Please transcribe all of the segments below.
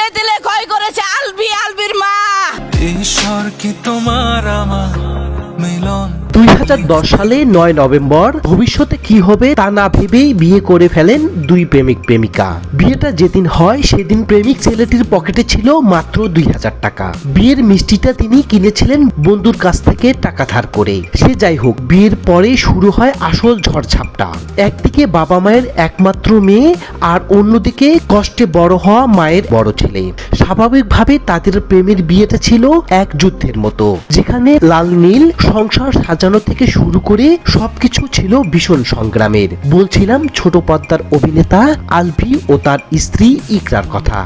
দিলে দিলে ক্ষয় করেছে আলবির মা। ঈশ্বর কি তোমার আমার মিলন। 2010 সালে 9 নভেম্বর ভবিষ্যতে কি হবে তা না ভেবেই বিয়ে করে ফেলেন দুই প্রেমিক প্রেমিকা। বিয়েটা যেদিন হয় সেদিন প্রেমিক ছেলেটির পকেটে ছিল মাত্র 2000 টাকা। বিয়ের মিষ্টিটা তিনি কিনেছিলেন বন্ধুর কাছ থেকে টাকা ধার করে। সে যাই হোক, বিয়ের পরে শুরু হয় আসল ঝড়ঝাপটা। একদিকে বাবা মায়ের একমাত্র মেয়ে, আর অন্যদিকে কষ্টে বড় হওয়া মায়ের বড় ছেলে। স্বাভাবিকভাবে তাদের প্রেমের বিয়েটা ছিল এক যুদ্ধের মতো, যেখানে লাল নীল সংসার সাজানো থেকে শুরু করে সবকিছু ছিল ভীষণ সংগ্রামের। বলছিলাম ছোট পর্দার অভিনেতা আলভি ও তার স্ত্রী ইকরার কথা।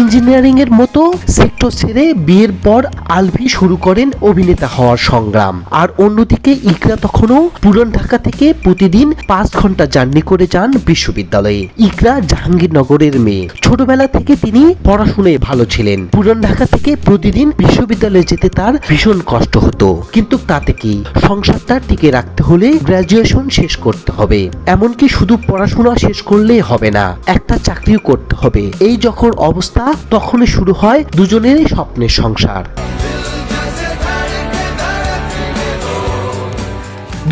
ইঞ্জিনিয়ারিং এর মতো সেক্টর ছেড়ে বিয়ের পর আলভি শুরু করেন অভিনেতা হওয়ার সংগ্রাম। আর অন্যদিকে ইকরা তখনও পুরান ঢাকা থেকে প্রতিদিন 5 ঘন্টা জার্নি করে যান বিশ্ববিদ্যালয়ে। ইকরা জাহাঙ্গীরনগরের মেয়ে। ছোটবেলা থেকে তিনি পড়াশোনায় ভালো ছিলেন। পুরান ঢাকা থেকে প্রতিদিন বিশ্ববিদ্যালয়ে যেতে তার ভীষণ কষ্ট হতো, কিন্তু তাতে কি, সংসারটা টিকে রাখতে হলে গ্রাজুয়েশন শেষ করতে হবে। এমনকি শুধু পড়াশোনা শেষ করলেই হবে না, একটা চাকরিও করতে হবে। এই যখন অবস্থা, তখনই শুরু হয় দুজনেরই স্বপ্নের সংসার।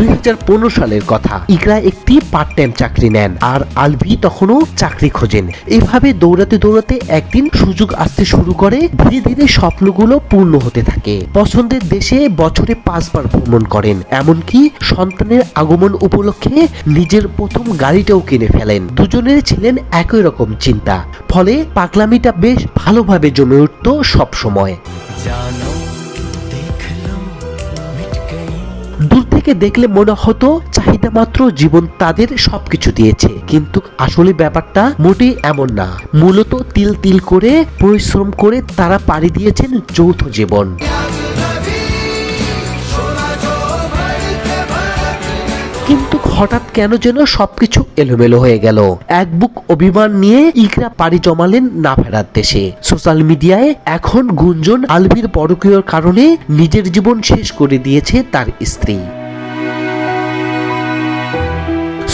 2015 সালের কথা। ইকরা একটি পার্ট টাইম চাকরি নেন, আর আলভি তখনও চাকরি খোঁজেন। এভাবে দৌড়াতে দৌড়াতে একদিন সুযোগ আসতে শুরু করে। ধীরে ধীরে স্বপ্নগুলো পূর্ণ হতে থাকে। পছন্দের দেশে বছরে 5 বার ভ্রমণ করেন, এমনকি সন্তানের আগমন উপলক্ষে নিজের প্রথম গাড়িটাও কিনে ফেলেন। দুজনের ছিলেন একই রকম চিন্তা, ফলে পাগলামিটা বেশ ভালোভাবে জমে উঠত সব সময়। দূর থেকে দেখলে মনে হতো চাহিদা মাত্র জীবন তাদের সবকিছু দিয়েছে, কিন্তু আসলে ব্যাপারটা মোটেই এমন না। মূলত তিল তিল করে পরিশ্রম করে তারা পাড়ি দিয়েছেন যৌথ জীবন। কিন্তু হঠাৎ কেন যেন সবকিছু এলোমেলো হয়ে গেল। এক বুক অভিমান নিয়ে ইকরা পাড়ি জমালেন না ফেরার দেশে। সোশ্যাল মিডিয়ায় এখন গুঞ্জন আলভির পরকীয়ার কারণে নিজের জীবন শেষ করে দিয়েছে তার স্ত্রী।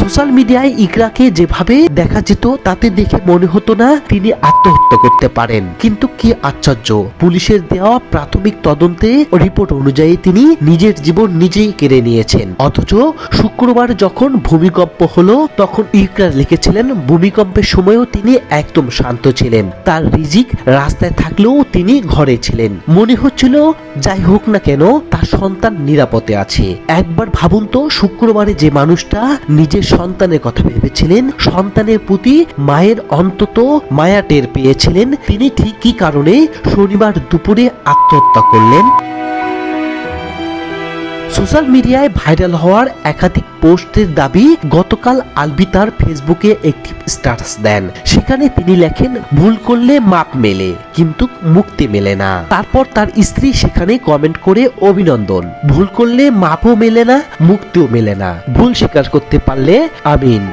সোশ্যাল মিডিয়ায় ইকরাকে যেভাবে দেখা যেত তাতে দেখে মনে হতো না তিনি আত্মহত্যা করতে পারেন। কিন্তু কি আশ্চর্য, পুলিশের দেওয়া প্রাথমিক তদন্তে রিপোর্ট অনুযায়ী তিনি নিজের জীবন নিজেই কেড়ে নিয়েছেন। অথচ শুক্রবার যখন ভূমিকম্প হলো, তখন ইকরা লিখেছিলেন ভূমিকম্পের সময়ও তিনি একদম শান্ত ছিলেন। তার রিজিক রাস্তায় থাকলেও তিনি ঘরে ছিলেন। মনে হচ্ছিল যাই হোক না কেন তার সন্তান নিরাপদে আছে। একবার ভাবুন তো, শুক্রবারে যে মানুষটা নিজের সন্তানের কথা ভেবেছিলেন, সন্তানের প্রতি মায়ের অন্তত মায়া টের পেয়েছিলেন, তিনি ঠিক কি কারণে শনিবার দুপুরে আত্মহত্যা করলেন? সোশ্যাল মিডিয়ায় ভাইরাল হওয়ার একাধিক পোস্টের দাবি গতকাল আলভি তার ফেসবুকে একটি স্ট্যাটাস দেন। সেখানে তিনি লেখেন, ভুল করলে মাপ মেলে কিন্তু মুক্তি মেলে না। তারপর তার স্ত্রী সেখানে কমেন্ট করে অভিনন্দন। ভুল করলে মাপও মেলে না, মুক্তিও মেলে না, ভুল স্বীকার করতে পারলে আমিন।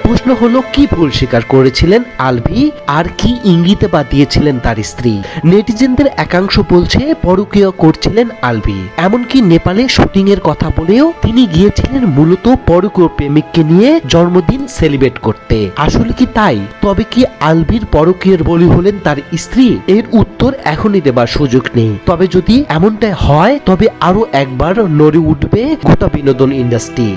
প্রশ্ন হলো, কি ভুল স্বীকার করেছিলেন আলভি, আর কি ইঙ্গিতে বা দিয়েছিলেন তার স্ত্রী? নেটিজেনদের একাংশ বলছে পরকীয়া করছিলেন আলভি। এমনকি নেপালে শুটিং এর কথা বলেও তিনি গিয়েছিলেন মূলত পরকীয় প্রেমিককে নিয়ে জন্মদিন সেলিব্রেট করতে। আসলে কি তাই? তবে কি আলভির পরকীয়ার বলি হলেন তার স্ত্রী? এর উত্তর এখনই দেবার সুযোগ নেই। তবে যদি এমনটাই হয়, তবে আরো একবার নড়ে উঠবে গোটা বিনোদন ইন্ডাস্ট্রি।